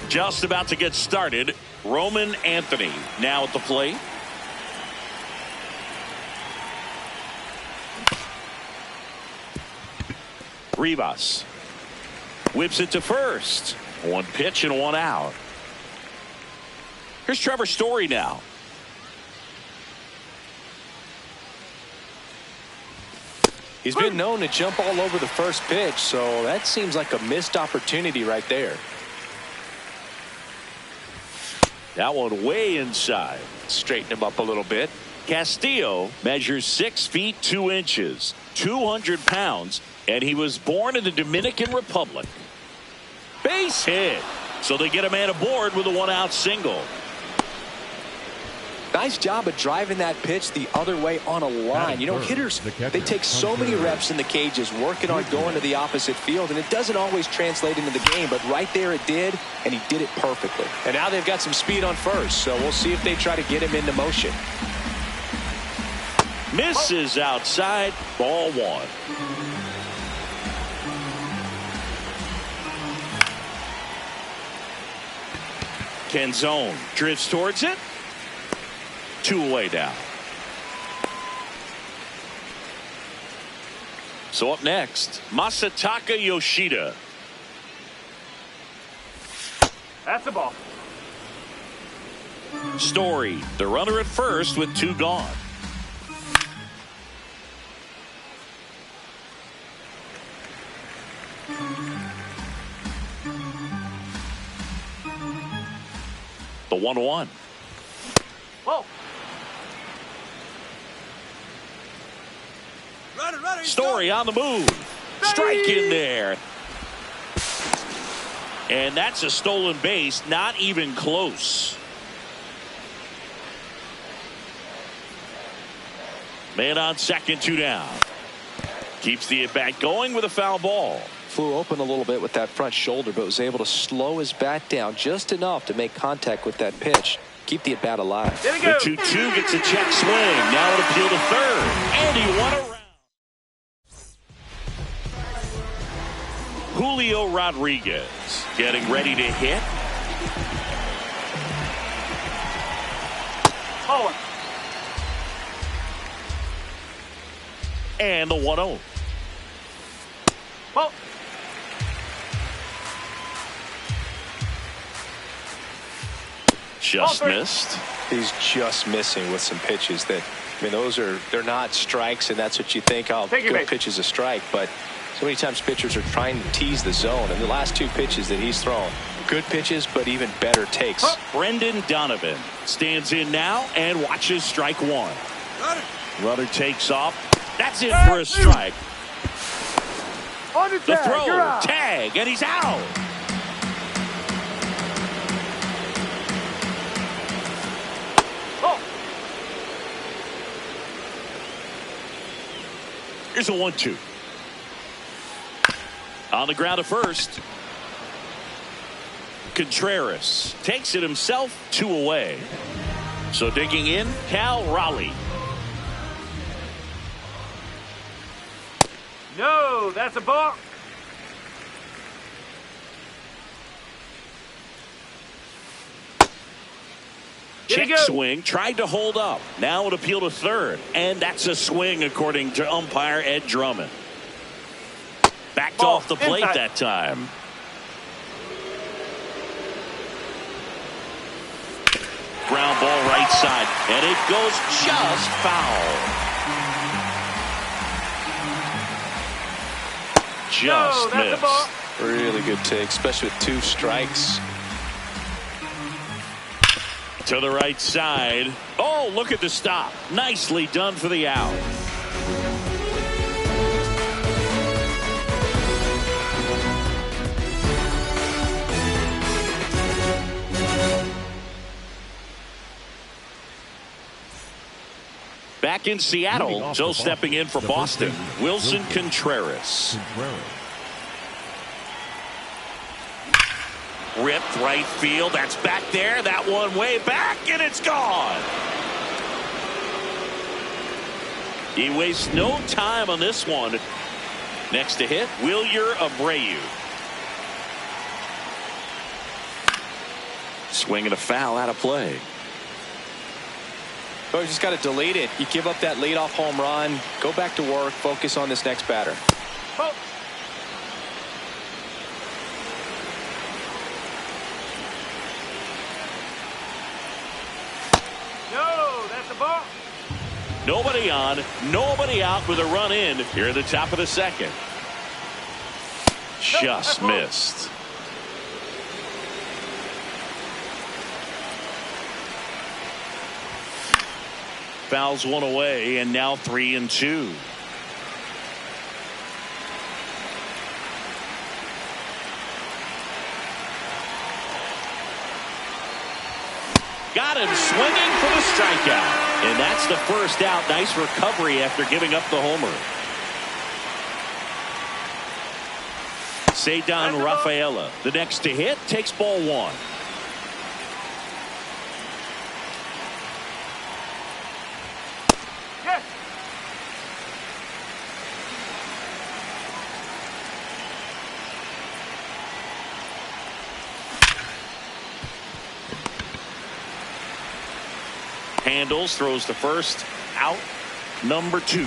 Just about to get started. Roman Anthony now at the plate. Rivas whips it to first. One pitch and one out. Here's Trevor Story now. He's been known to jump all over the first pitch, so that seems like a missed opportunity right there. That one way inside. Straighten him up a little bit. Castillo measures 6 feet 2 inches, 200 pounds, and he was born in the Dominican Republic. Base hit. So they get a man aboard with a 1-out single. Nice job of driving that pitch the other way on a line. You know, hitters, they take so many reps in the cages working on going to the opposite field, and it doesn't always translate into the game, but right there it did, and he did it perfectly. And now they've got some speed on first, so we'll see if they try to get him into motion. Misses outside. Ball 1. Canzone drifts towards it. 2 away now. So up next, Masataka Yoshida. That's the ball. Story, the runner at first with 2 gone. The 1-1. Whoa. Story on the move. Strike in there. And that's a stolen base. Not even close. Man on second, 2 down. Keeps the at-bat going with a foul ball. Flew open a little bit with that front shoulder, but was able to slow his bat down just enough to make contact with that pitch. Keep the at-bat alive. There we The go. 2-2 gets a check swing. Now an appeal to third. And he won a round. Julio Rodriguez getting ready to hit. Oh. And the 1-0. Well. Just Ball 3. missed. He's just missing with some pitches that, I mean, they're not strikes, and that's what you think. Oh, Take your good base. pitch is a strike, but so many times pitchers are trying to tease the zone, and the last 2 pitches that he's thrown, good pitches, but even better takes. Brendan Donovan stands in now and watches strike 1. Runner takes off. That's in for a strike. On the The tag. You're throw, out. tag, and he's out. Oh. Here's a 1-2. On the ground at first. Contreras takes it himself, 2 away. So digging in, Cal Raleigh. No, that's a ball. Here we Check go. swing, tried to hold up. Now an appeal to third. And that's a swing according to umpire Ed Drummond. Backed Ball off the plate inside. that time. Ground ball right side. And it goes just foul. Just No, that's a missed. ball. Really good take, especially with 2 strikes. To the right side. Oh, look at the stop. Nicely done for the out. Back in Seattle, so stepping in for Boston, Wilson Contreras. Ripped right field. That's back there. That one way back, and it's gone. He wastes no time on this one. Next to hit, Wilyer Abreu. Swing and a foul out of play. Oh, you just got to delete it. You give up that leadoff home run. Go back to work. Focus on this next batter. Oh. No, that's a ball. Nobody on, nobody out with a run in here at the top of the second. Just missed. Fouls one away, and now 3-2. Got him swinging for the strikeout. And that's the first out. Nice recovery after giving up the homer. Ceddanne Rafaela, the next to hit, takes ball one. Yes. Handles, throws to first, out, number 2.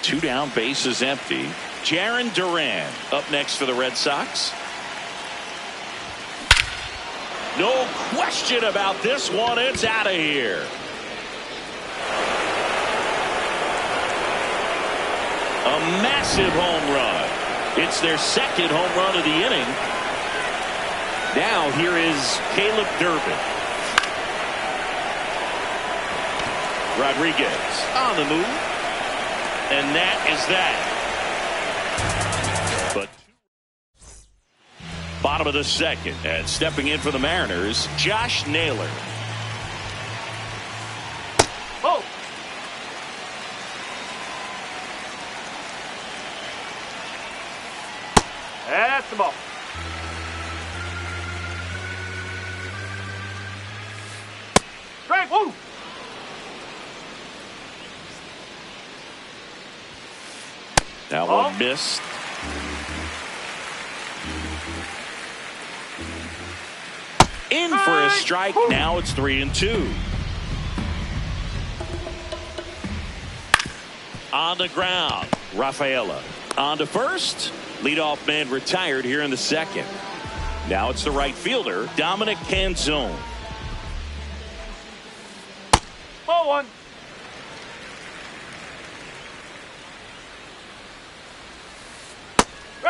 2 down, base is empty. Jarren Duran up next for the Red Sox. No question about this one. It's out of here. A massive home run. It's their second home run of the inning. Now here is Caleb Durbin. Rodriguez on the move. And that is that. But bottom of the second, and stepping in for the Mariners, Josh Naylor. Oh. That's the ball. Strike. Woo. That one missed. In for a strike. Now it's 3-2. On the ground, Rafaela. On to first. Leadoff man retired here in the second. Now it's the right fielder, Dominic Canzone. Ball one.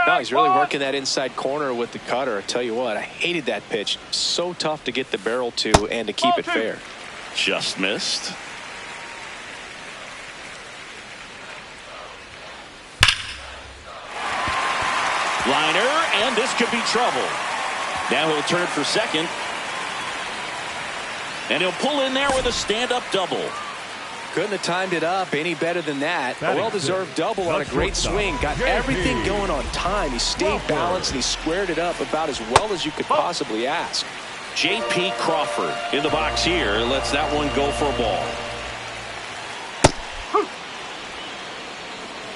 No, he's really working that inside corner with the cutter. I tell you what, I hated that pitch. So tough to get the barrel to and to keep it fair. Just missed. Liner, and this could be trouble. Now he'll turn for second. And he'll pull in there with a stand-up double. Couldn't have timed it up any better than that. A well-deserved double on a great swing. Got everything going on time. He stayed balanced and he squared it up about as well as you could possibly ask. J.P. Crawford in the box here. Lets that one go for a ball.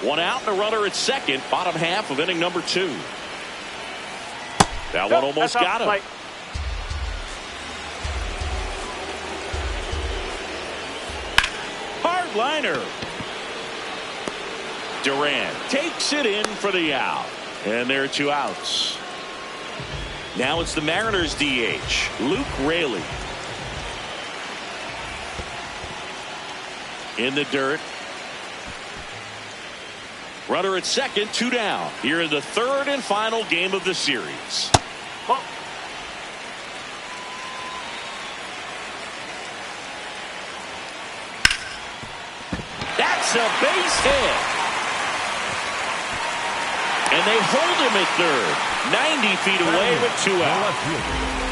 One out and a runner at second. Bottom half of inning number 2. That one almost got him. Hard liner. Duran takes it in for the out. And there are 2 outs. Now it's the Mariners DH, Luke Raley. In the dirt. Runner at second, 2 down. Here in the third and final game of the series. Oh. That's a base hit. And they hold him at third. 90 feet away with 2 out.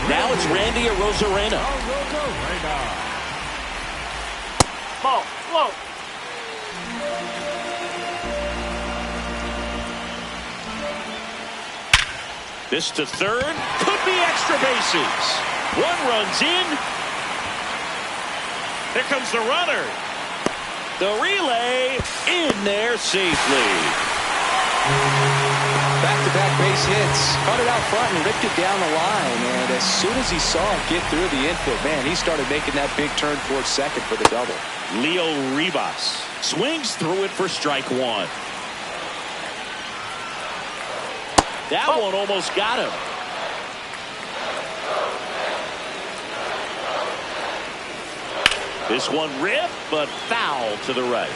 Now it's Randy Arozarena. Ball. Whoa. This to third. Could be extra bases. 1 runs in. Here comes the runner. The relay in there safely. Back-to-back base hits. Caught it out front and ripped it down the line. And as soon as he saw it get through the infield, man, he started making that big turn towards second for the double. Leo Rivas swings through it for strike one. That one almost got him. This one ripped, but foul to the right.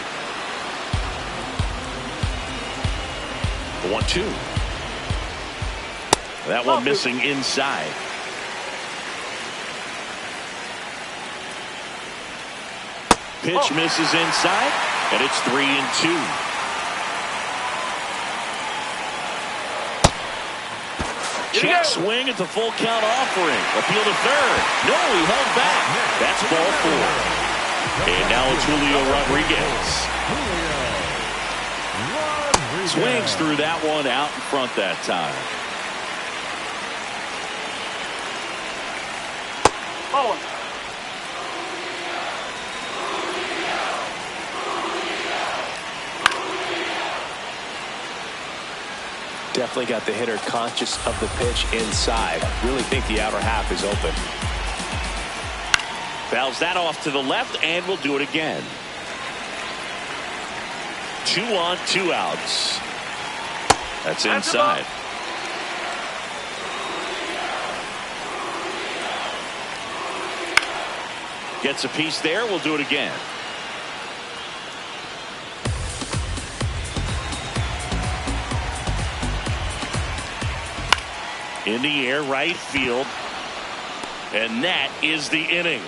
The 1-2. That one missing inside. Pitch misses inside, and it's 3-2. Check swing at the full count offering. Appeal to third. No, he held back. That's ball four. And now it's Julio Rodriguez. Swings through that one out in front that time. Ball one. Definitely got the hitter conscious of the pitch inside. Really think the outer half is open. Fouls that off to the left, and we'll do it again. 2 on, 2 outs. That's inside. Gets a piece there. We'll do it again. In the air, right field. And that is the inning.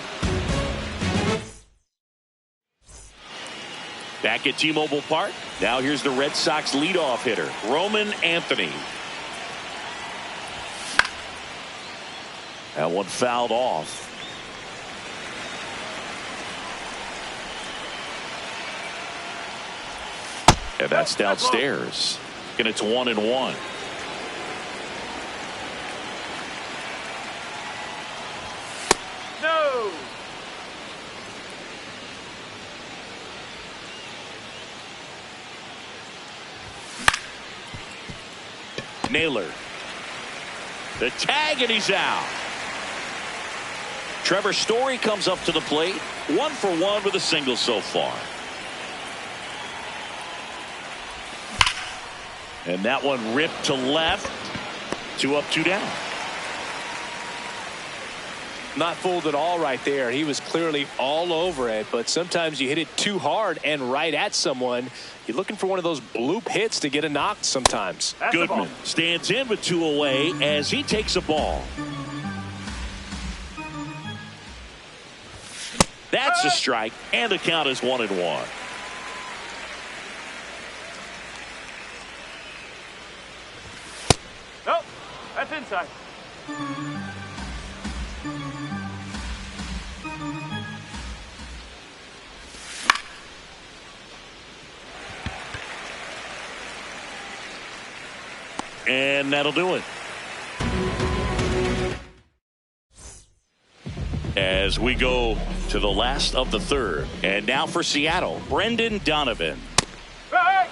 Back at T-Mobile Park. Now here's the Red Sox leadoff hitter, Roman Anthony. That one fouled off. And that's downstairs. And it's 1-1. No. Naylor. The tag, and he's out. Trevor Story comes up to the plate. 1 for 1 with a single so far. And that one ripped to left. 2 up, 2 down. Not fooled at all right there. He was clearly all over it, but sometimes you hit it too hard and right at someone. You're looking for one of those bloop hits to get a knock sometimes. That's Goodman stands in with 2 away as he takes a ball. That's a strike, and the count is 1-1. Nope. That's inside. And that'll do it. As we go to the last of the third. And now for Seattle, Brendan Donovan. Hey!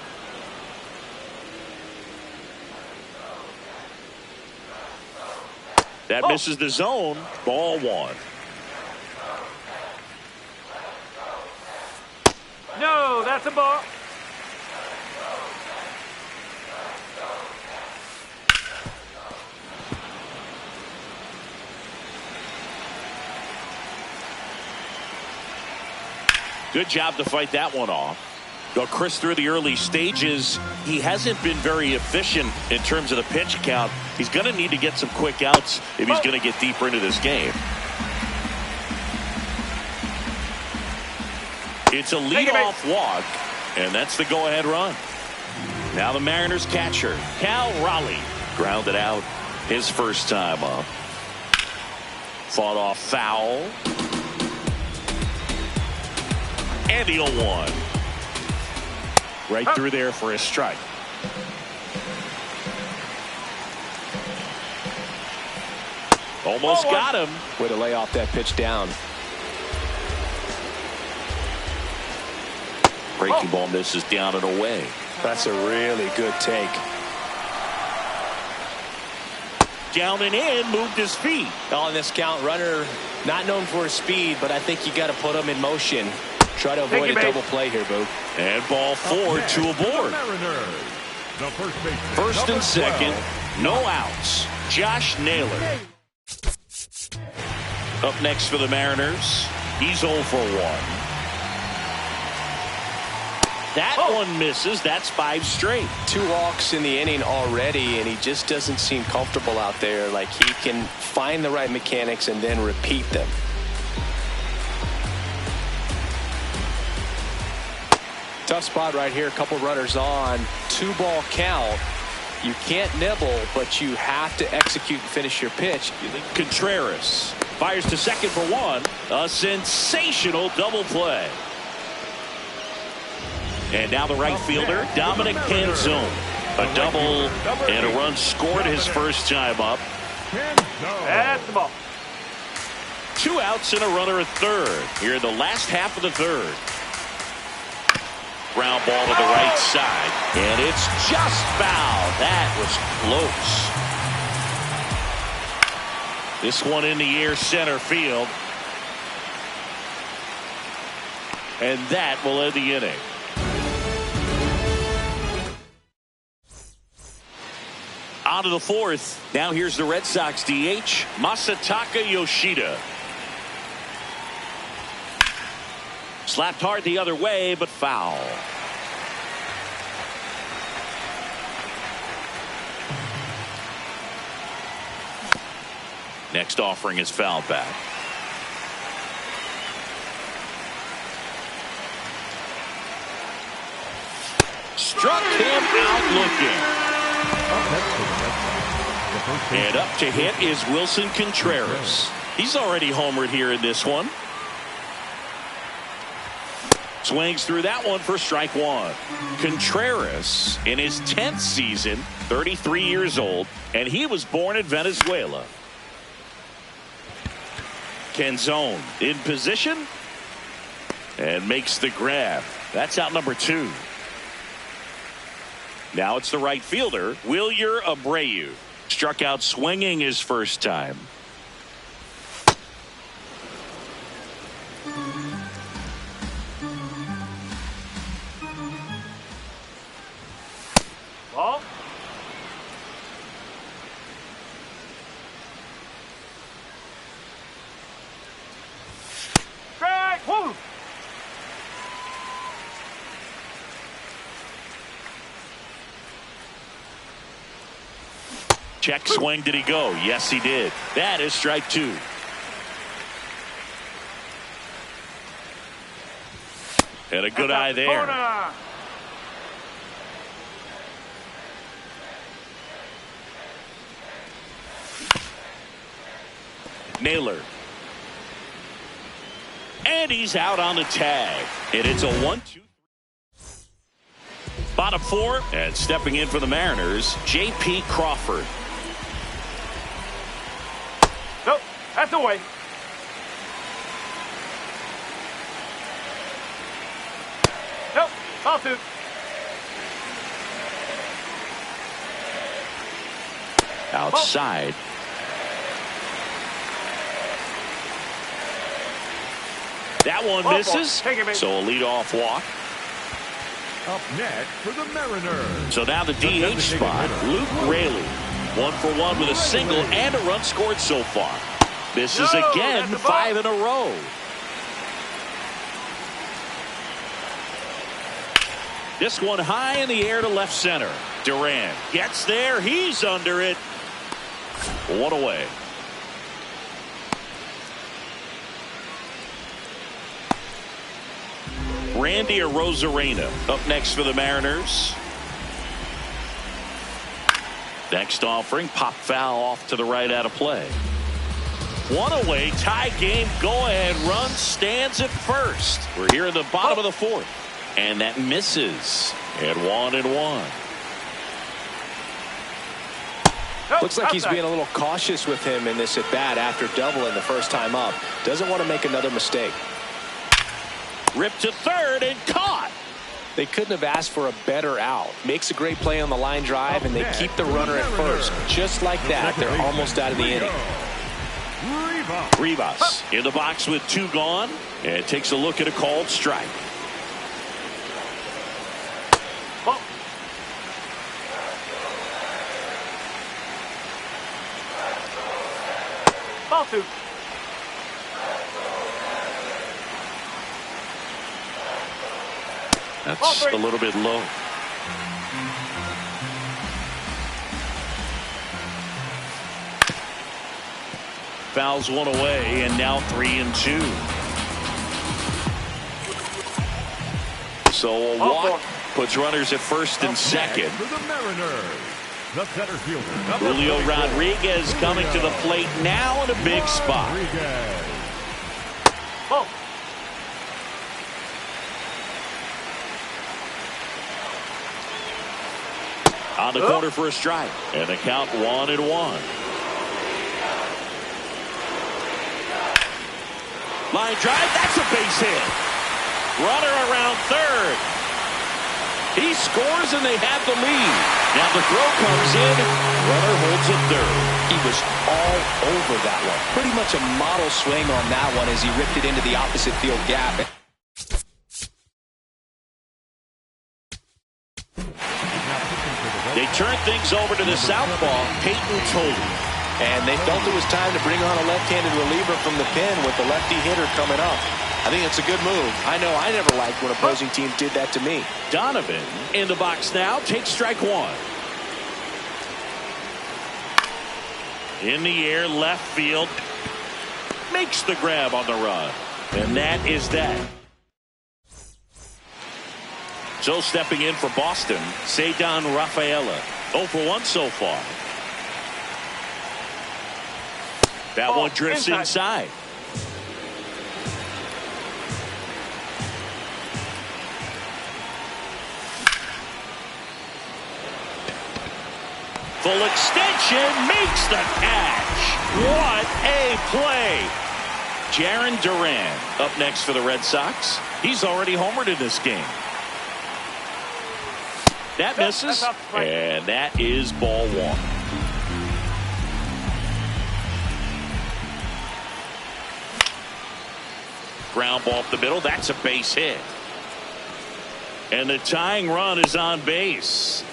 That misses the zone. Ball 1. No, that's a ball. Good job to fight that one off. Though Chris, through the early stages, he hasn't been very efficient in terms of the pitch count. He's going to need to get some quick outs if he's going to get deeper into this game. It's a leadoff walk, and that's the go-ahead run. Now the Mariners catcher, Cal Raleigh, grounded out his first time up. Fought off foul. And the 0-1. Right through there for a strike. Almost got him. Way to lay off that pitch down. Breaking ball misses down and away. That's a really good take. down and in, moved his feet. On this count, runner not known for his speed, but I think you got to put him in motion. Try to avoid a double play here, Boog. And ball 4, 2 aboard. First and second, no outs. Josh Naylor. Up next for the Mariners, he's 0 for 1. That one misses. That's 5 straight. 2 walks in the inning already, and he just doesn't seem comfortable out there. Like he can find the right mechanics and then repeat them. Tough spot right here. A couple runners on. 2-ball count. You can't nibble, but you have to execute and finish your pitch. Contreras fires to second for 1. A sensational double play. And now the right fielder, Dominic Canzone. A double and a run scored his first time up. That's the ball. 2 outs and a runner at third. Here in the last half of the third. Ground ball to the right side. And it's just foul. That was close. This one in the air center field. And that will end the inning. On to the 4th. Now here's the Red Sox DH, Masataka Yoshida. Slapped hard the other way, but foul. Next offering is fouled back. Struck him out looking. And up to hit is Wilson Contreras. He's already homered here in this one. Swings through that one for strike 1. Contreras in his 10th season, 33 years old, and he was born in Venezuela. Canzone in position and makes the grab. That's out number 2. Now it's the right fielder, Wilyer Abreu. Struck out swinging his first time. Ball. Strike. Woo. Check swing. Did he go? Yes, he did. That is strike 2. And a good eye there. Corner. Naylor. And he's out on the tag. And it's a 1-2. Bottom 4. And stepping in for the Mariners, J.P. Crawford. Nope. That's away. Nope. Ball 2. Outside. That one misses. So a leadoff walk. Up next for the Mariners. So now the DH spot, Luke Raley. 1 for 1 with a single and a run scored so far. Misses again, 5 in a row. This one high in the air to left center. Duran gets there. He's under it. 1 away. Randy Arozarena up next for the Mariners. Next offering, pop foul off to the right out of play. 1 away, tie game, go-ahead run, stands at first. We're here in the bottom of the 4th. And that misses. And 1-1. Looks like he's being a little cautious with him in this at-bat after doubling the first time up. Doesn't want to make another mistake. Ripped to third and caught. They couldn't have asked for a better out. Makes a great play on the line drive, and they keep the runner at first. Just like that, they're almost out of the inning. Rivas in the box with 2 gone, and takes a look at a called strike. Ball 2. That's a little bit low. Fouls one away, and now 3-2. So a walk puts runners at first and second. For the Mariners, the center fielder, Julio Rodriguez coming to the plate now in a big spot. Ball. On the corner for a strike, and the count 1-1. Line drive, that's a base hit. Runner around third. He scores and they have the lead. Now the throw comes in. Runner holds it third. He was all over that one. Pretty much a model swing on that one as he ripped it into the opposite field gap. They turn things over to the southpaw, Peyton Toley. And they felt it was time to bring on a left-handed reliever from the pen with the lefty hitter coming up. I think it's a good move. I know I never liked when opposing teams did that to me. Donovan in the box now, takes strike 1. In the air, left field. Makes the grab on the run. And that is that. So stepping in for Boston, Ceddanne Rafaela. 0 for 1 so far. That one drifts inside. Full extension, makes the catch. What a play. Jarren Duran up next for the Red Sox. He's already homered in this game. That misses, and that is ball 1. Ground ball up the middle. That's a base hit. And the tying run is on base.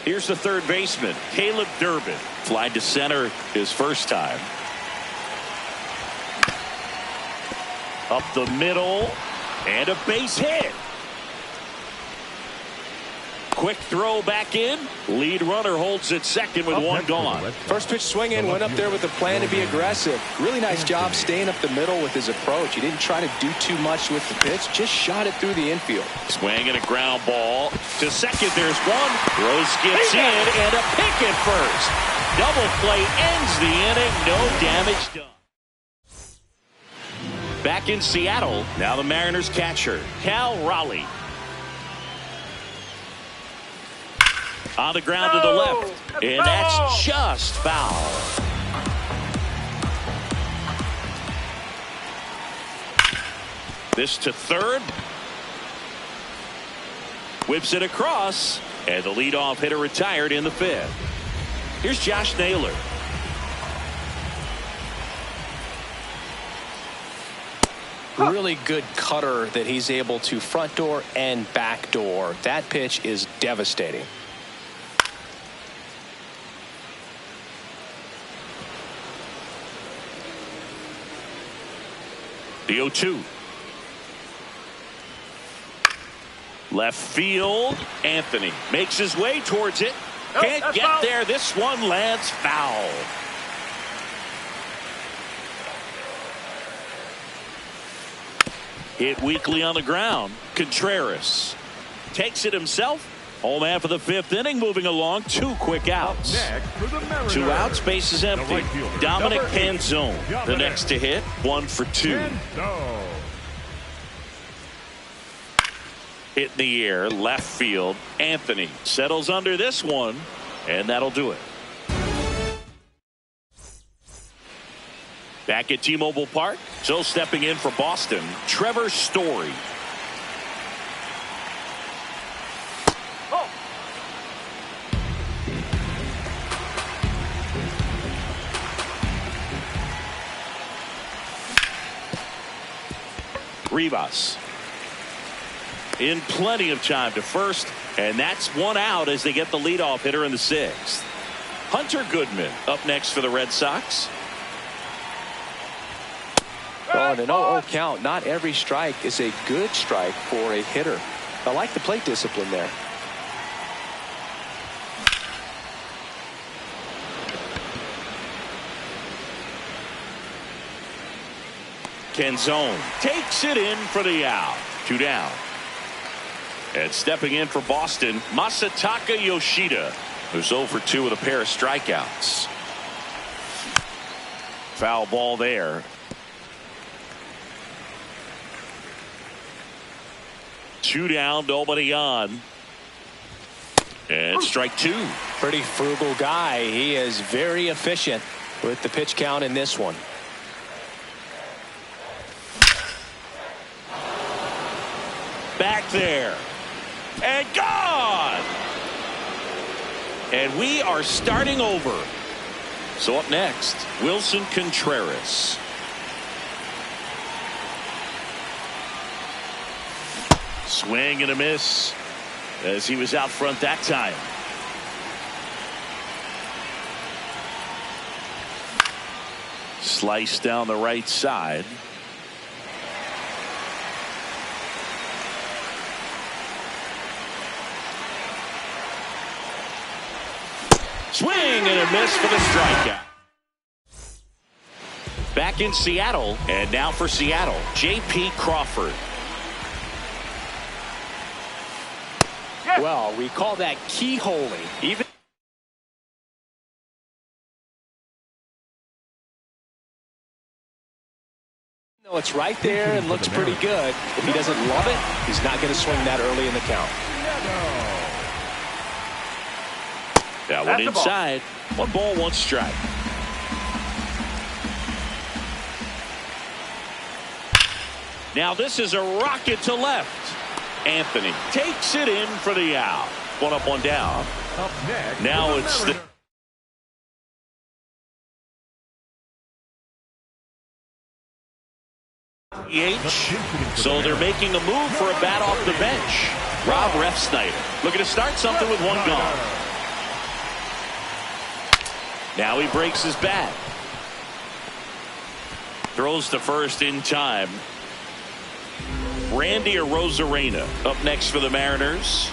Here's the third baseman, Caleb Durbin. Flied to center his first time. Up the middle, and a base hit. Quick throw back in. Lead runner holds at second with 1 gone. First pitch swing in, went up there with a plan to be aggressive. Really nice job staying up the middle with his approach. He didn't try to do too much with the pitch, just shot it through the infield. Swing and a ground ball to second. There's one. Rose gets in, and a pick at first. Double play ends the inning. No damage done. Back in Seattle, now the Mariners catcher, Cal Raleigh. On the ground to the left, and that's just foul. This to third. Whips it across, and the leadoff hitter retired in the 5th. Here's Josh Naylor. Really good cutter that he's able to front door and back door. That pitch is devastating. The 0-2. Left field. Anthony makes his way towards it. Can't get there. This one lands foul. Hit weakly on the ground. Contreras takes it himself. Home half of the 5th inning, moving along. 2 quick outs. Next, 2 outs, base is empty. right fielder, Dominic number 8, Canzone, the next to hit. 1 for 2. Hit in the air, left field. Anthony settles under this one, and that'll do it. Back at T-Mobile Park, so stepping in for Boston, Trevor Story. Rivas in plenty of time to first, and that's one out as they get the leadoff hitter in the 6th. Hunter Goodman up next for the Red Sox. Oh, and an 0-0 count. Not every strike is a good strike for a hitter. I like the plate discipline there. Canzone takes it in for the out. 2 down. And stepping in for Boston, Masataka Yoshida, who's 0 for 2 with a pair of strikeouts. Foul ball there. 2 down, nobody on. And strike 2. Pretty frugal guy. He is very efficient with the pitch count in this one. Back there. And gone. And we are starting over. So up next, Wilson Contreras. Swing and a miss as he was out front that time. Slice down the right side. Swing and a miss for the strikeout. Back in Seattle, and now for Seattle, J.P. Crawford. Well, we call that keyholing. Even though it's right there and looks pretty good, if he doesn't love it, he's not going to swing that early in the count. That one inside. 1 ball, 1 strike. Now this is a rocket to left. Anthony takes it in for the out. 1 up, 1 down. Up next, now it's the DH. So they're making a move for a bat off the bench. Rob Refsnyder looking to start something with 1 gone. Now he breaks his bat. Throws to first in time. Randy Arozarena up next for the Mariners.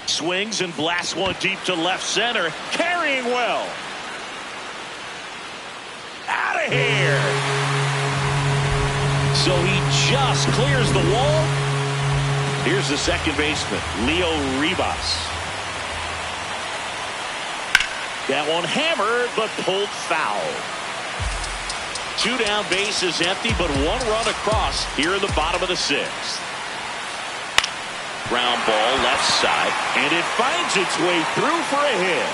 Swings and blasts one deep to left center. Carrying well. Out of here. So he just clears the wall. Here's the second baseman, Leo Rivas. That one hammered, but pulled foul. 2 down, base is empty, but 1 run across here in the bottom of the 6th. Ground ball left side, and it finds its way through for a hit.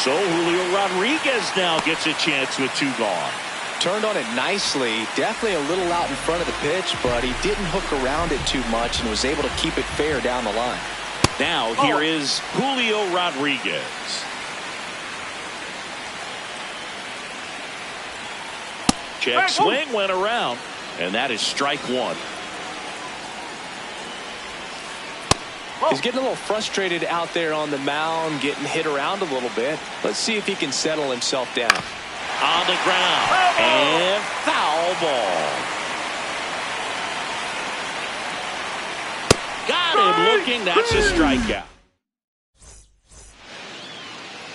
So Julio Rodriguez now gets a chance with 2 gone. Turned on it nicely. Definitely a little out in front of the pitch, but he didn't hook around it too much and was able to keep it fair down the line. Now here is Julio Rodriguez. Check swing went around, and that is strike 1. He's getting a little frustrated out there on the mound, getting hit around a little bit. Let's see if he can settle himself down. On the ground, and foul ball. Got him looking. That's a strikeout.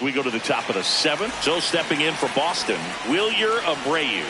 We go to the top of the 7th. So stepping in for Boston, Wilyer Abreu.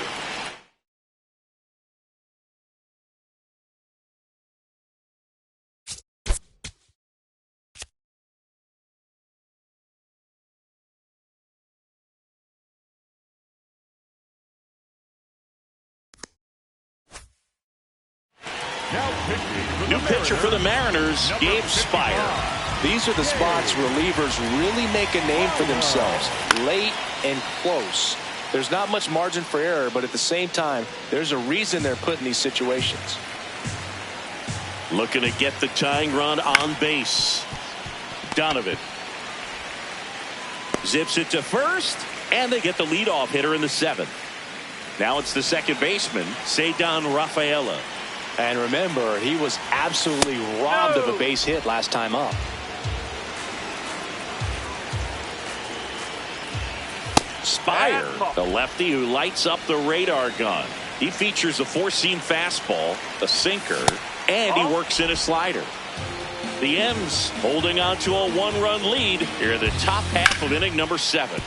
New pitcher for the Mariners, Gabe Spire. These are the spots relievers really make a name for themselves. Late and close. There's not much margin for error, but at the same time, there's a reason they're put in these situations. Looking to get the tying run on base. Donovan zips it to first, and they get the leadoff hitter in the 7th. Now it's the second baseman, Ceddanne Rafaela. And remember, he was absolutely robbed of a base hit last time up. Spire, the lefty who lights up the radar gun. He features a four-seam fastball, a sinker, and he works in a slider. The M's holding on to a one-run lead here in the top half of inning number 7.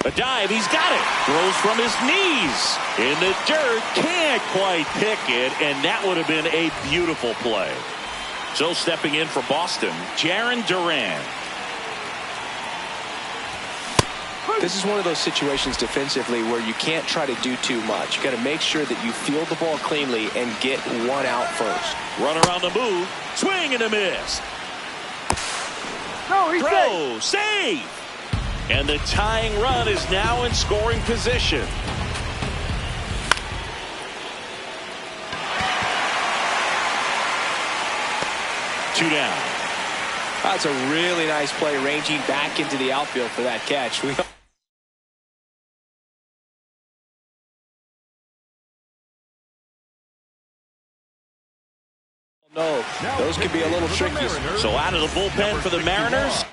A dive, he's got it. Throws from his knees in the dirt, can't quite pick it, and that would have been a beautiful play. So stepping in for Boston, Jarren Duran. This is one of those situations defensively where you can't try to do too much. You got to make sure that you field the ball cleanly and get one out first. Runner on the move, swing and a miss. No, he's Throw, save. And the tying run is now in scoring position. Two down. That's a really nice play, ranging back into the outfield for that catch. No, those could be a little tricky. So out of the bullpen for the Mariners.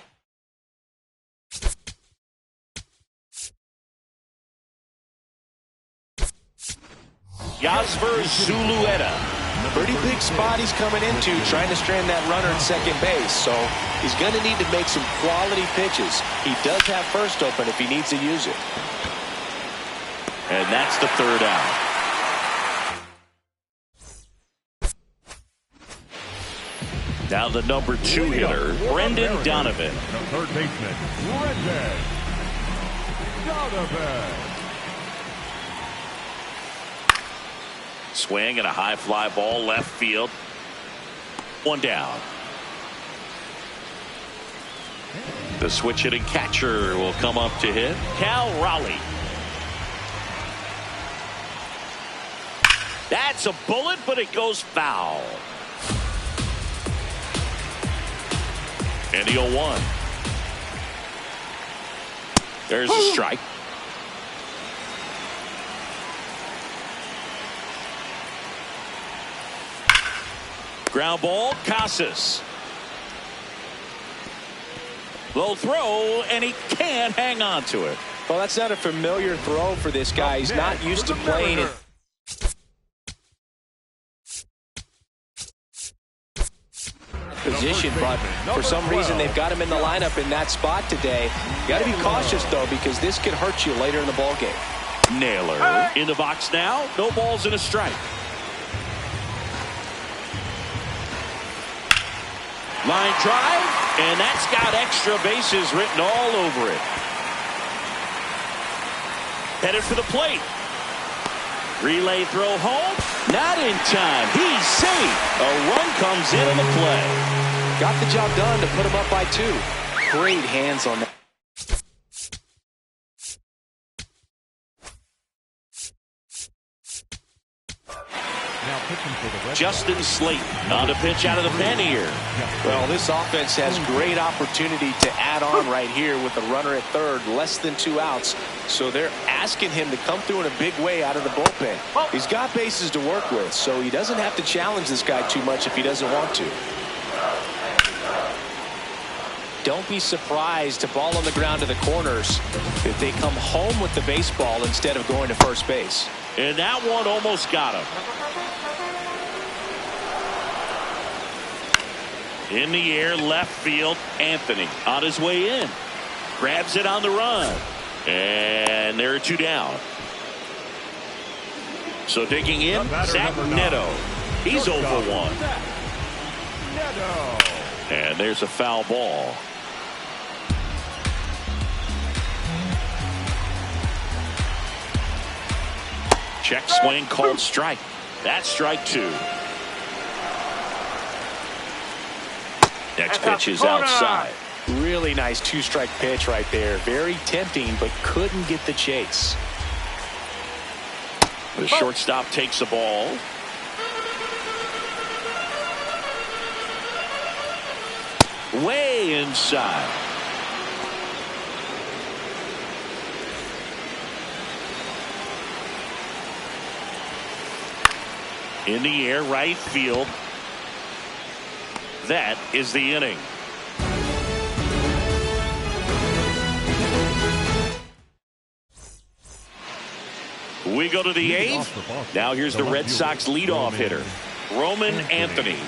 Yasver Zulueta. Pretty big spot he's coming into, trying to strand that runner at second base. So he's going to need to make some quality pitches. He does have first open if he needs to use it. And that's the third out. Now the number 2 hitter, Brendan Donovan. The third baseman, Brendan Donovan. Swing and a high fly ball left field. One down. The switch hitting catcher will come up to hit. Cal Raleigh. That's a bullet, but it goes foul. And the 0-1. There's a strike. Ground ball, Casas. Low throw, and he can't hang on to it. Well, that's not a familiar throw for this guy. He's not used to playing it. Position, but for some reason they've got him in the lineup in that spot today. You got to be cautious though, because this could hurt you later in the ball game. Naylor in the box now. No balls and a strike. Line drive, and that's got extra bases written all over it. Headed for the plate. Relay throw home. Not in time. He's safe. A run comes in on the play. Got the job done to put him up by 2. Great hands on that. Justin Slate on the pitch out of the pen here. Well, this offense has great opportunity to add on right here with the runner at third, less than 2 outs. So they're asking him to come through in a big way out of the bullpen. He's got bases to work with, so he doesn't have to challenge this guy too much if he doesn't want to. Don't be surprised to ball on the ground to the corners if they come home with the baseball instead of going to first base. And that one almost got him. In the air, left field, Anthony on his way in. Grabs it on the run. And there are 2 down. So digging in, Zach Neto. He's 0 for 1. And there's a foul ball. Check swing called strike. That's strike 2. Next pitch is outside. Really nice 2-strike pitch right there. Very tempting, but couldn't get the chase. The shortstop takes the ball. Way inside. In the air, right field. That is the inning. We go to the eighth. Now here's the Red Sox leadoff hitter, Roman Anthony.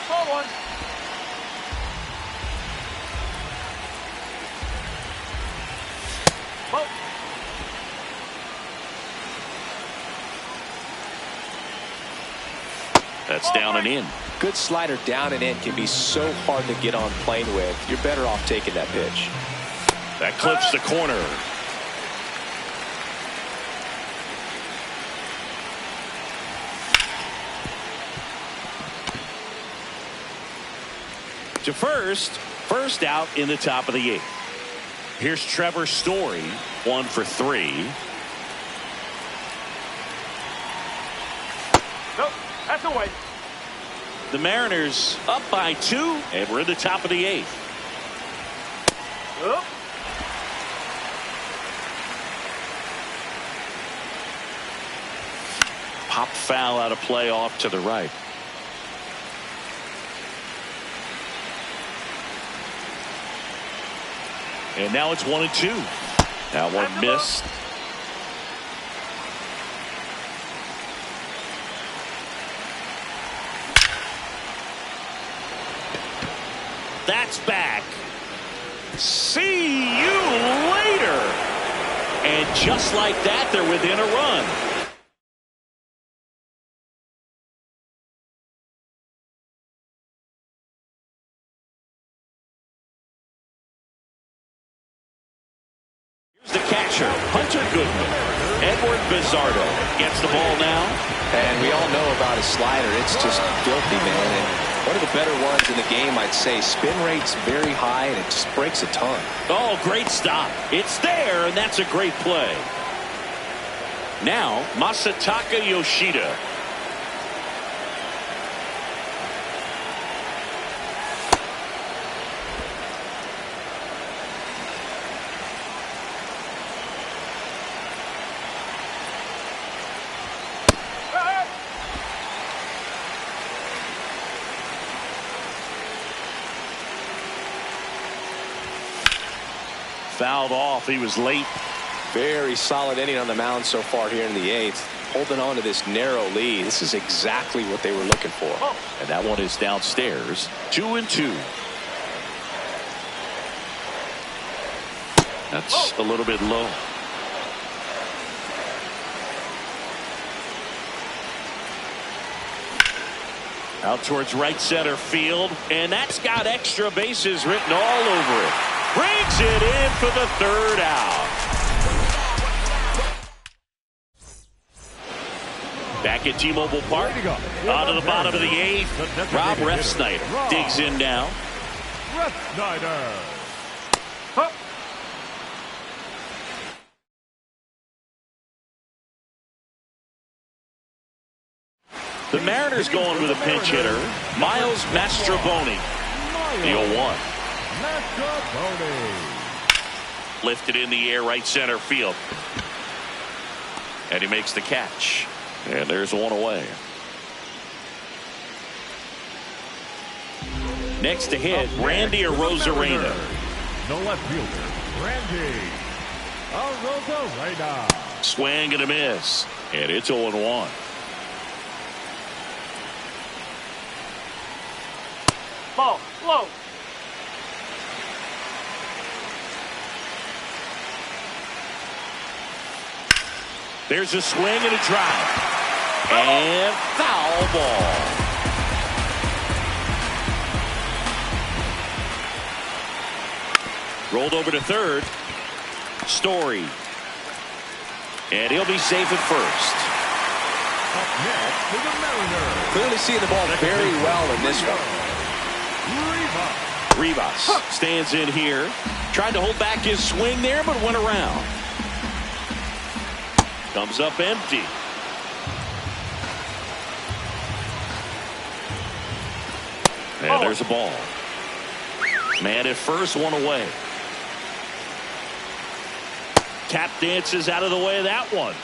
Ball one. Ball. That's down and in. Good slider down and in can be so hard to get on plane with. You're better off taking that pitch. That clips the corner. To first out in the top of the eighth. Here's Trevor Story, 1 for 3. Nope, that's away. The Mariners up by 2, and we're in the top of the eighth. Up. Pop foul out of play off to the right. And now it's 1-2. That one missed. That's back. See you later. And just like that, they're within a run. The catcher, Hunter Goodman. Edward Bizardo gets the ball now. And we all know about his slider. It's just filthy, man. And one of the better ones in the game, I'd say. Spin rate's very high, and it just breaks a ton. Oh, great stop. It's there, and that's a great play. Now, Masataka Yoshida. Fouled off. He was late. Very solid inning on the mound so far here in the eighth. Holding on to this narrow lead. This is exactly what they were looking for. And that one is downstairs. 2-2. That's a little bit low. Out towards right center field. And that's got extra bases written all over it. Brings it in for the third out. Back at T-Mobile Park. On to the bottom of the eighth. Rob Refsnyder digs in now. Refsnyder. The Mariners going with a pinch hitter, Miles Mastrobuoni. The 0-1. Lifted in the air, right center field. And he makes the catch. And there's one away. Next to hit, Randy Arozarena. The left fielder, Randy Arozarena. Swing and a miss. And it's 0-1. Ball, low. There's a swing and a drive. And foul ball. Rolled over to third. Story. And he'll be safe at first. Up next for the Mariners. Clearly seeing the ball very well in this one. Rivas stands in here. Tried to hold back his swing there, but went around. Comes up empty. And there's a ball. Man at first, one away. Tap dances out of the way of that one.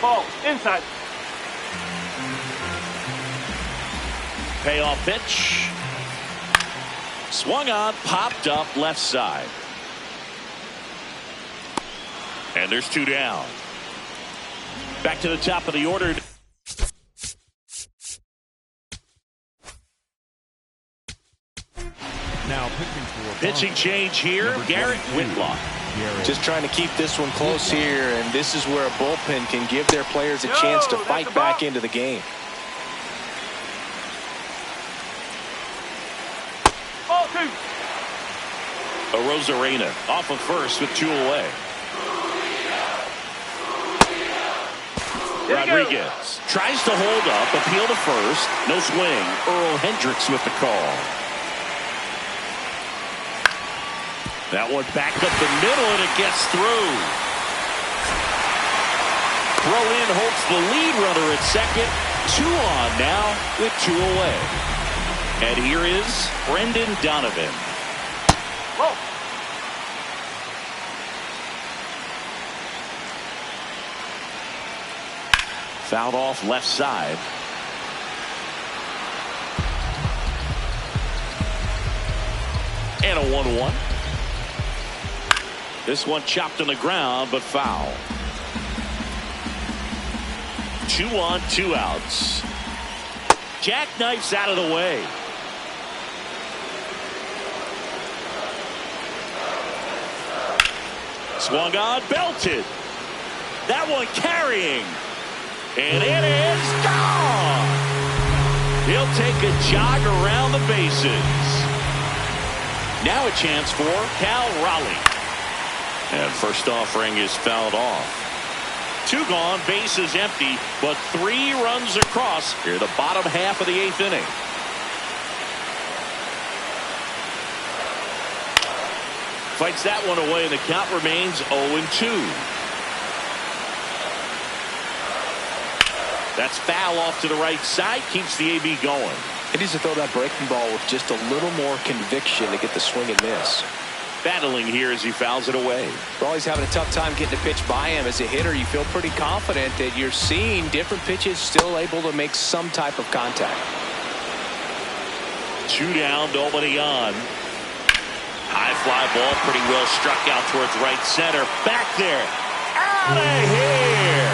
Ball, inside. Payoff pitch. Swung on, popped up left side. And there's 2 down. Back to the top of the order. Now pitching change here, Garrett Whitlock. Just trying to keep this one close here, and this is where a bullpen can give their players a chance to fight back into the game. Ball 2. Arozarena off of first with 2 away. Rodriguez tries to hold up, appeal to first. No swing. Earl Hendricks with the call. That one back up the middle, and it gets through. Throw in holds the lead runner at second. 2 on now with 2 away. And here is Brendan Donovan. Whoa. Fouled off left side. And a 1-1. This one chopped on the ground, but foul. 2 on, 2 outs. Jackknifes out of the way. Swung on, belted. That one carrying. And it is gone. He'll take a jog around the bases. Now a chance for Cal Raleigh. And first offering is fouled off. 2 gone, bases empty, but 3 runs across here the bottom half of the 8th inning. Fights that one away, and the count remains 0-2. That's foul off to the right side, keeps the AB going. He needs to throw that breaking ball with just a little more conviction to get the swing and miss. Battling here as he fouls it away. Well, he's having a tough time getting a pitch by him. As a hitter, you feel pretty confident that you're seeing different pitches still able to make some type of contact. 2 down, nobody on. High fly ball, pretty well struck out towards right center. Back there. Out of here.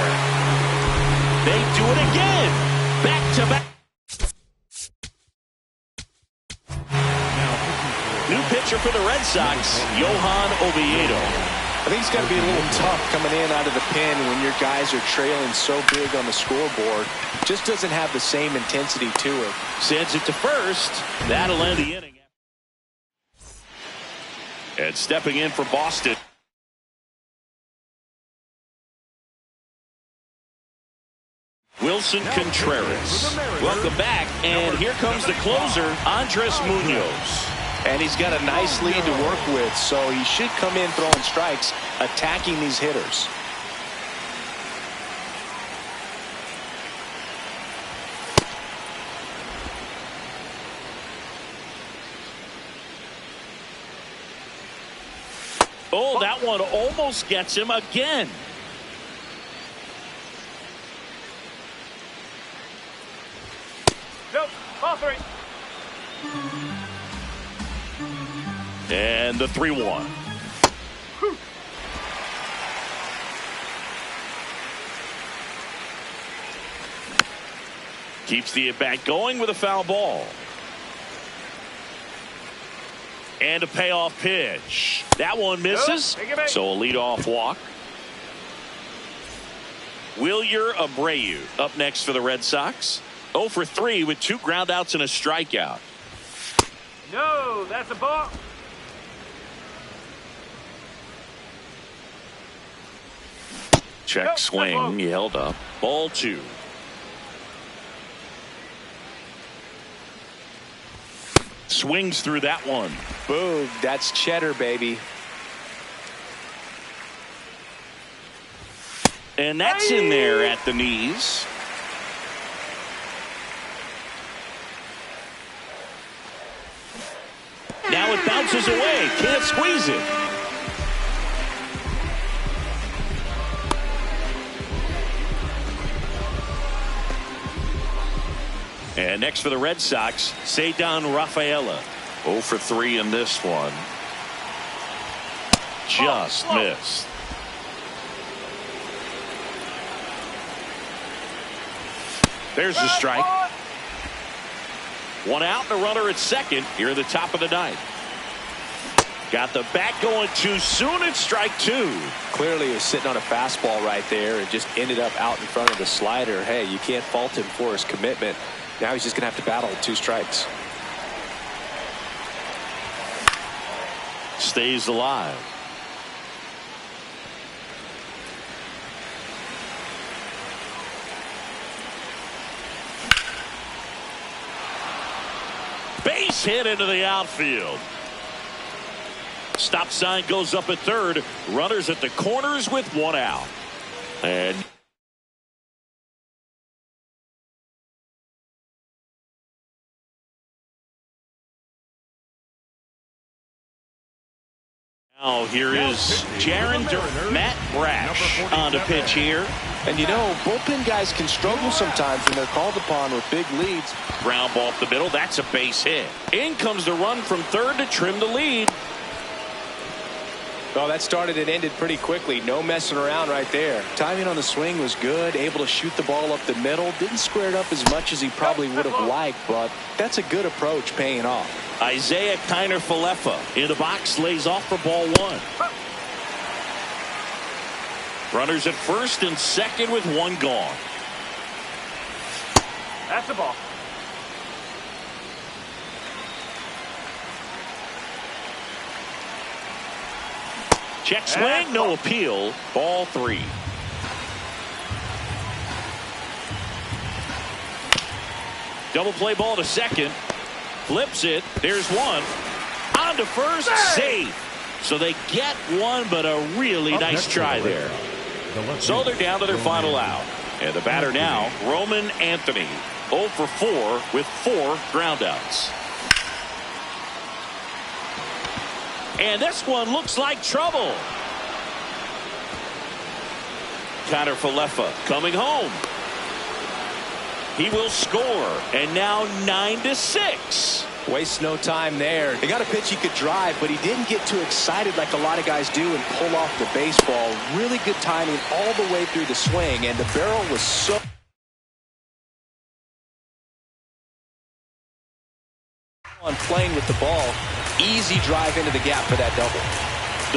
They do it again. Back to back. New pitcher for the Red Sox, Johan Oviedo. I think it's got to be a little tough coming in out of the pen when your guys are trailing so big on the scoreboard. Just doesn't have the same intensity to it. Sends it to first. That'll end the inning. And stepping in for Boston. Wilson Contreras. Welcome back. And here comes the closer, Andres Munoz. And he's got a nice lead to work with, so he should come in throwing strikes, attacking these hitters. Oh, that one almost gets him again. Nope. Ball 3. And the 3-1. Keeps the at-bat going with a foul ball. And a payoff pitch. That one misses. So a leadoff walk. Wilyer Abreu up next for the Red Sox. 0 for 3 with 2 groundouts and a strikeout. No, that's a ball. Check swing. He held up. Ball 2. Swings through that one. Boom. That's cheddar, baby. And that's in there at the knees. Now Now it bounces away. Can't squeeze it. And next for the Red Sox, Ceddanne Rafaela. 0 for 3 in this one. Just missed. There's the strike. One out and a runner at second here at the top of the ninth. Got the bat going too soon. It's strike 2. Clearly he was sitting on a fastball right there and just ended up out in front of the slider. Hey, you can't fault him for his commitment. Now he's just going to have to battle with 2 strikes. Stays alive. Base hit into the outfield. Stop sign goes up at third. Runners at the corners with 1 out. And now here is Jarren Matt Brash on the pitch here. And you know, bullpen guys can struggle sometimes when they're called upon with big leads. Ground ball up the middle. That's a base hit. In comes the run from third to trim the lead. Oh, that started and ended pretty quickly. No messing around right there. Timing on the swing was good. Able to shoot the ball up the middle. Didn't square it up as much as he probably would have liked, but that's a good approach paying off. Isiah Kiner-Falefa in the box, lays off for ball 1. Runners at first and second with 1 gone. That's the ball. Check swing, no appeal. Ball 3. Double play ball to second. Flips it. There's 1. On to first. Safe. So they get 1, but a really nice try there. So they're down to their final out. And the batter now, Roman Anthony. 0 for 4 with 4 groundouts. And this one looks like trouble. Kiner-Falefa coming home. He will score. And now 9-6. Wastes no time there. They got a pitch he could drive, but he didn't get too excited like a lot of guys do and pull off the baseball. Really good timing all the way through the swing, and the barrel was so... on playing with the ball. Easy drive into the gap for that double.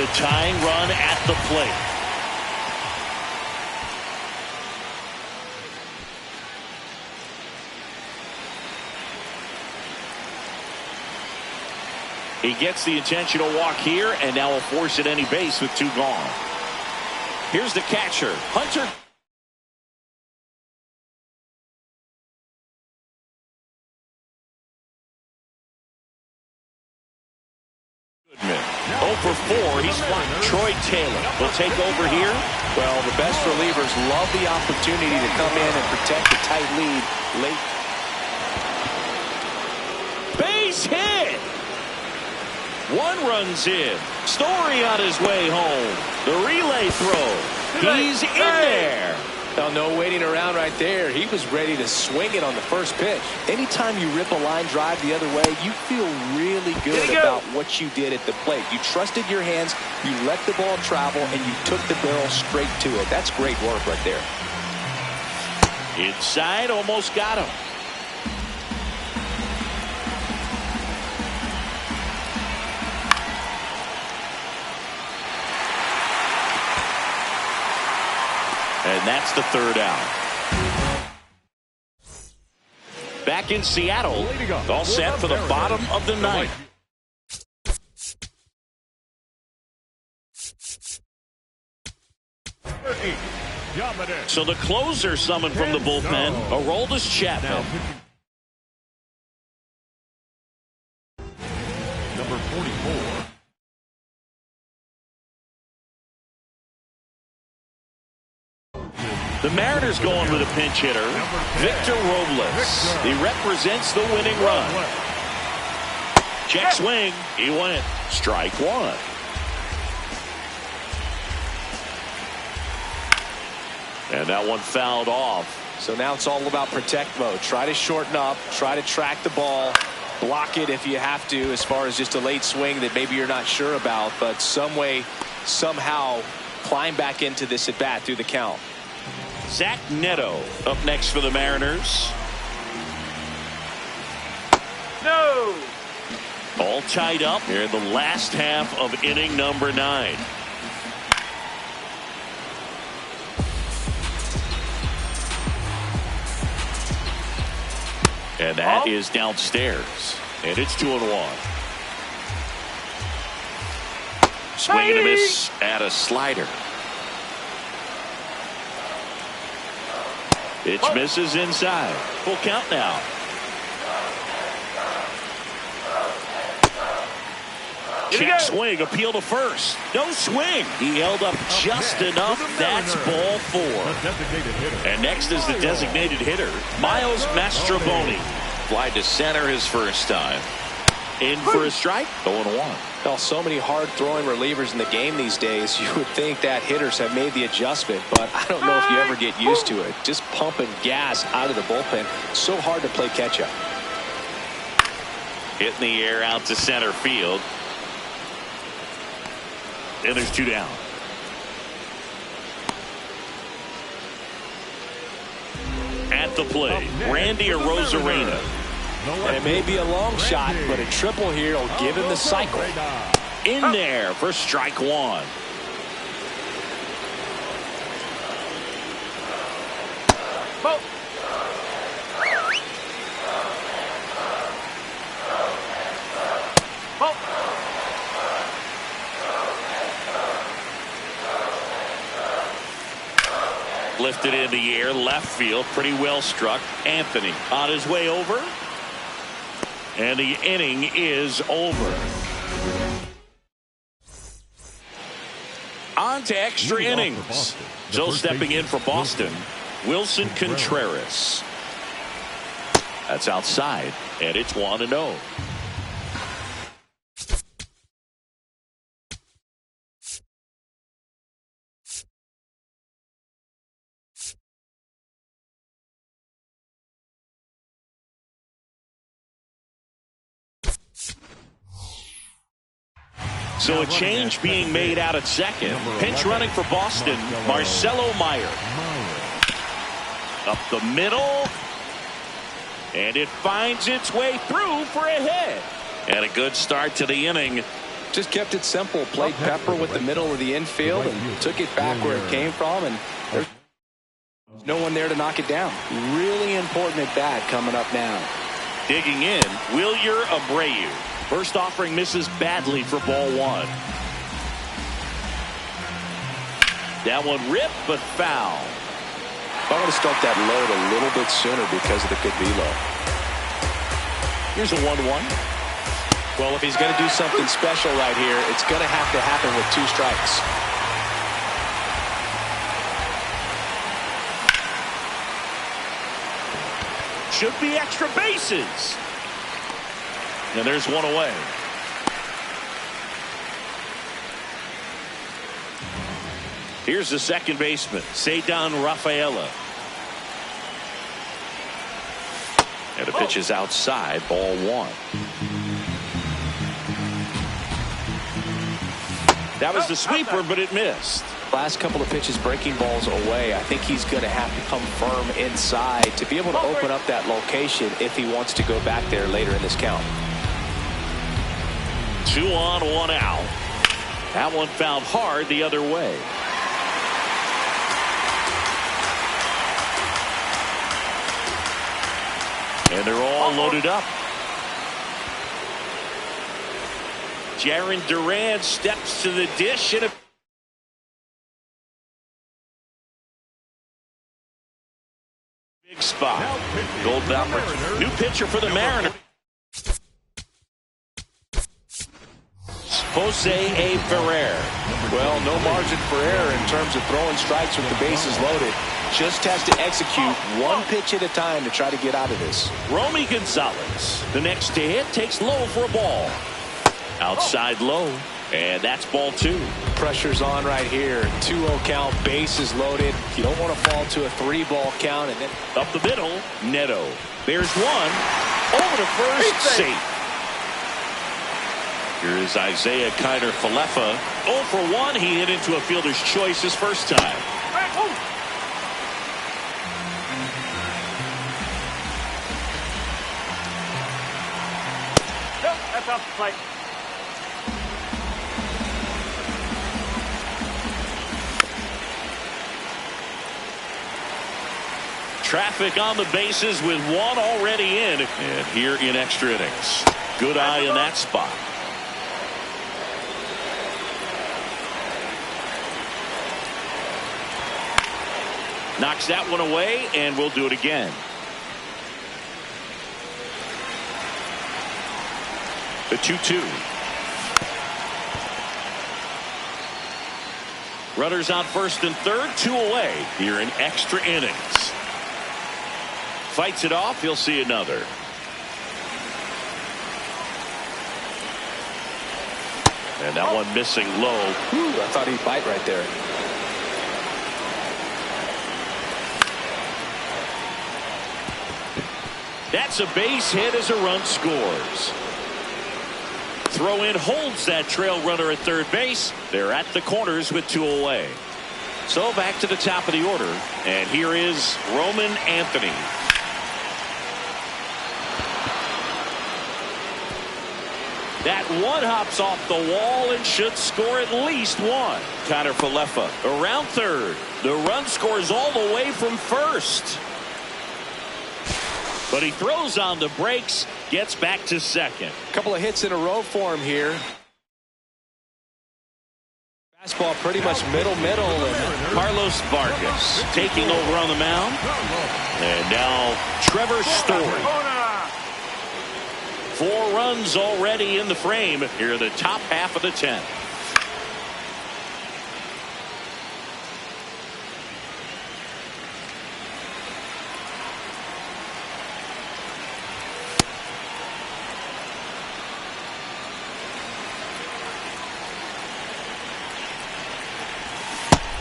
The tying run at the plate. He gets the intentional walk here, and now will force at any base with 2 gone. Here's the catcher, Hunter. Goodman. 0 for 4. He's flying. Troy Taylor will take over here. Well, the best relievers love the opportunity to come in and protect a tight lead late. Base hit. 1 runs in. Story on his way home. The relay throw. He's in there. Well, no waiting around right there. He was ready to swing it on the first pitch. Anytime you rip a line drive the other way, you feel really good about what you did at the plate. You trusted your hands, you let the ball travel, and you took the barrel straight to it. That's great work right there. Inside, almost got him. And that's the 3rd out. Back in Seattle, all set for the bottom of the 9th. So the closer summoned from the bullpen, Aroldis Chapman. Number 44. The Mariners going with a pinch hitter, Victor Robles. He represents the winning run. Check swing. He went. Strike one. And that one fouled off. So now it's all about protect mode. Try to shorten up. Try to track the ball. Block it if you have to, as far as just a late swing that maybe you're not sure about. But some way, somehow, climb back into this at bat through the count. Zach Neto up next for the Mariners. No. All tied up here in the last half of inning number 9. And that is downstairs. And it's 2-1. Swing and a miss at a slider. Pitch misses inside. Full count now. Check swing, appeal to first. No swing. He held up just enough. That's ball 4. And next is the designated hitter, Miles Mastrobuoni. Fly to center his first time. In for a strike. 0-1. Well, so many hard-throwing relievers in the game these days, you would think that hitters have made the adjustment, but I don't know if you ever get used to it. Just pumping gas out of the bullpen. So hard to play catch-up. Hit in the air out to center field. And there's 2 down. At the plate, Randy Arozarena. And it may be a long shot, but a triple here will give him the cycle. In there for strike 1. Ball. Ball. Lifted in the air, left field, pretty well struck. Anthony on his way over. And the inning is over. On to extra innings. So stepping in for Boston, Wilson Contreras. That's outside, and it's 1-0. So a change being made out at second. Pinch running for Boston, Marcelo Meyer. Up the middle. And it finds its way through for a hit. And a good start to the inning. Just kept it simple. Played pepper with the middle of the infield and took it back where it came from. And there's no one there to knock it down. Really important at bat coming up now. Digging in, Wilyer Abreu. First offering misses badly for ball 1. That one ripped but foul. I want to start that load a little bit sooner because of the good velo. Here's a 1-1. Well, if he's going to do something special right here, it's going to have to happen with 2 strikes. Should be extra bases. And there's one away. Here's the second baseman, Ceddanne Rafaela. And the pitch is outside, ball 1. That was the sweeper, but it missed. Last couple of pitches breaking balls away. I think he's going to have to come firm inside to be able to open up that location if he wants to go back there later in this count. 2 on, 1 out. That one fouled hard the other way. And they're all loaded up. Jarren Duran steps to the dish and a big spot. Goldbauer, new pitcher for the Mariners. Jose A. Ferrer. Well, no margin for error in terms of throwing strikes with the bases loaded. just has to execute one pitch at a time to try to get out of this. Romy Gonzalez, the next to hit, takes low for a ball. Outside low, and that's ball 2. Pressure's on right here. 2-0 count, bases loaded. You don't want to fall to a 3-ball count. And then up the middle, Neto. There's one. Over to first, safe. Here is Isaiah Kiner-Falefa. 0 for 1. He hit into a fielder's choice his first time. Nope, that's off the plate. Traffic on the bases with one already in. And here in extra innings. Good eye in that spot. Knocks that one away, and we'll do it again. The 2-2. Runners on first and third, 2 away here in extra innings. Fights it off. He'll see another. And that one missing low. I thought he'd bite right there. That's a base hit as a run scores. Throw in holds that trail runner at third base. They're at the corners with 2 away. So back to the top of the order. And here is Roman Anthony. That one hops off the wall and should score at least 1. Kiner-Falefa around third. The run scores all the way from first. But he throws on the brakes, gets back to second. A couple of hits in a row for him here. Fastball pretty much middle. And Carlos Vargas taking over on the mound. And now Trevor Story. 4 runs already in the frame here in the top half of the 10th.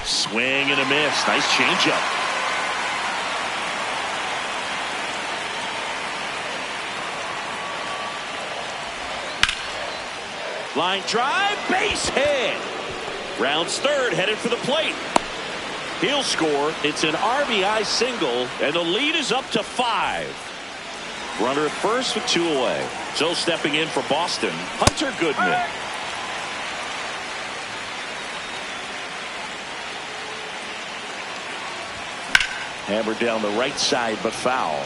Swing and a miss. Nice changeup. Line drive, base hit. Rounds third, headed for the plate. He'll score. It's an RBI single, and the lead is up to 5. Runner at first with 2 away. So stepping in for Boston, Hunter Goodman. Hammered down the right side, but foul.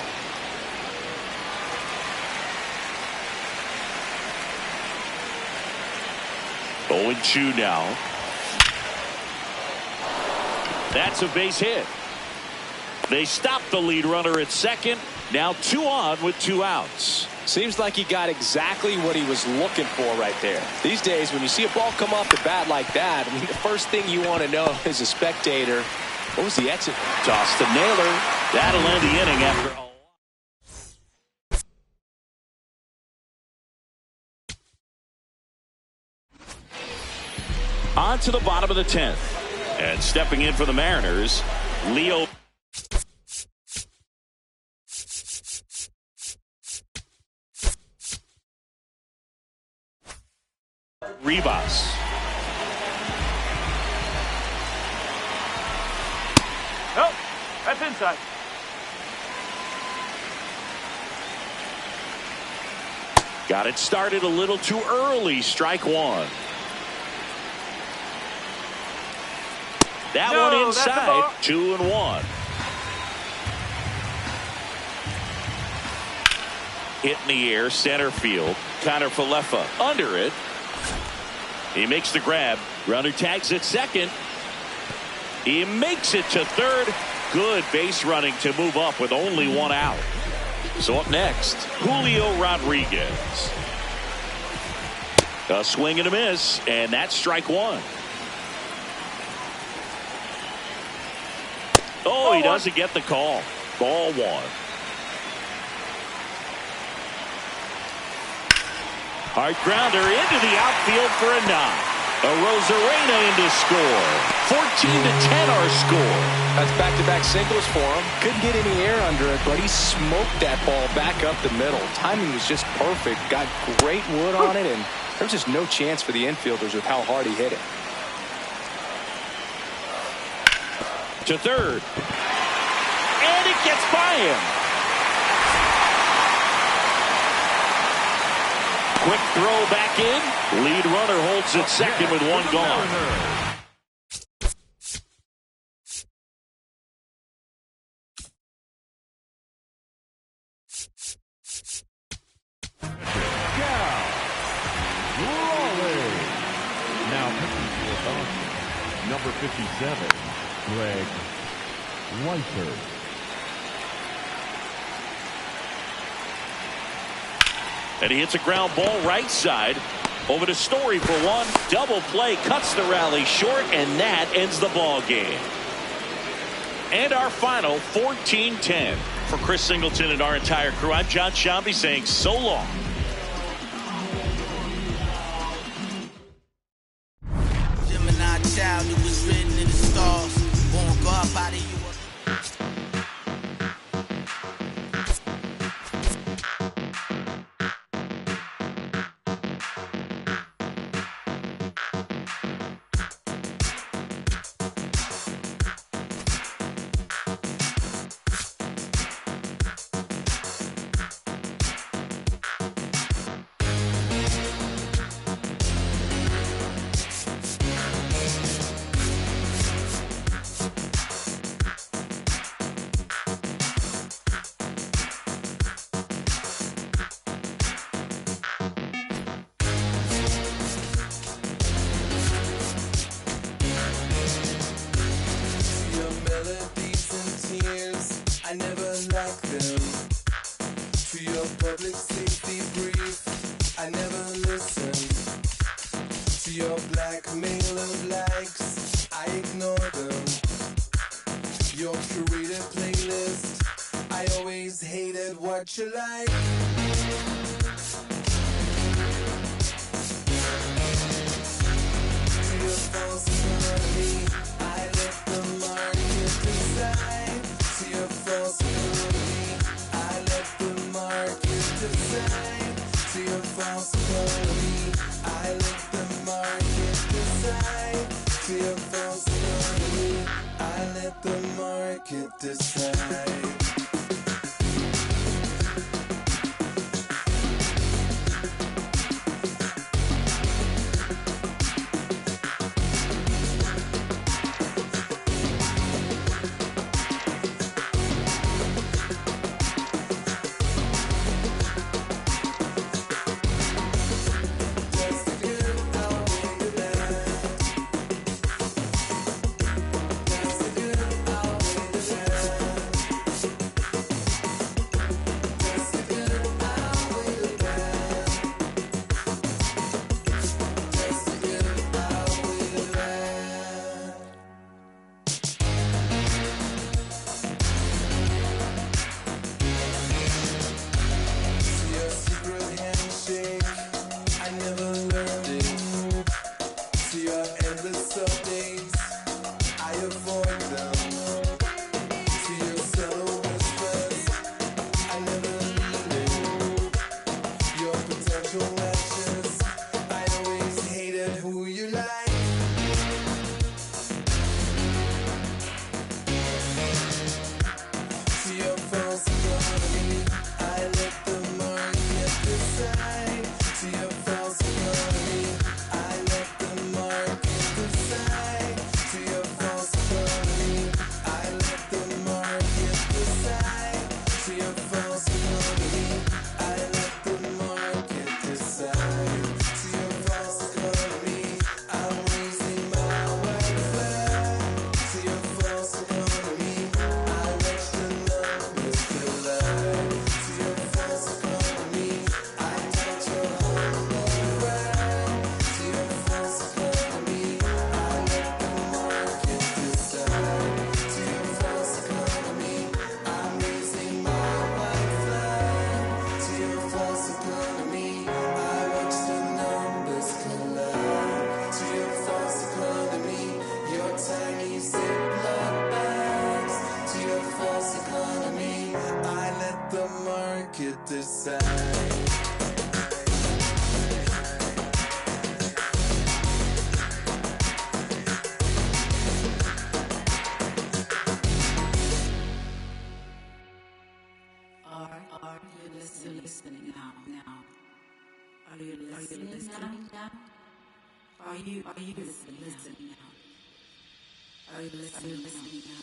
0-2 now. That's a base hit. They stopped the lead runner at second. Now 2 on with 2 outs. Seems like he got exactly what he was looking for right there. These days, when you see a ball come off the bat like that, I mean, the first thing you want to know as a spectator, what was the exit? Toss to Naylor. That'll end the inning after all. On to the bottom of the 10th. And stepping in for the Mariners, Leo. Rivas. Nope, that's inside. Got it started a little too early. Strike 1. That one inside. 2-1. Hit in the air, center field. Kiner-Falefa under it. He makes the grab. Runner tags at second. He makes it to third. Good base running to move up with only 1 out. So up next, Julio Rodriguez. A swing and a miss, and that's strike 1. Oh, he doesn't get the call. Ball one. Hard grounder into the outfield for a knock. Arozarena in to score. 14-10 our score. That's back-to-back singles for him. Couldn't get any air under it, but he smoked that ball back up the middle. Timing was just perfect. Got great wood on it, and there was just no chance for the infielders with how hard he hit it. To third. And it gets by him. Quick throw back in. Lead runner holds at second with one gone. Now pitching for Boston, number 57, Greg Weissert. And he hits a ground ball right side. Over to Story for one. Double play cuts the rally short, and that ends the ball game. And our final 14-10. For Chris Singleton and our entire crew, I'm John Sciambi saying so long. Gemini child, it was written in the stars. Won't go up out of you. I never liked them. To your public safety brief, I never listened. To your blackmail of likes, I ignore them. Your curated playlist, I always hated what you like. To your false economy, I let the market decide. To your false economy, I let the market decide. To your false economy, I let the market decide. To your false economy, I let the market decide. market decide. Are you listening now? Are you listening now? Are you listening now? Are you listening now?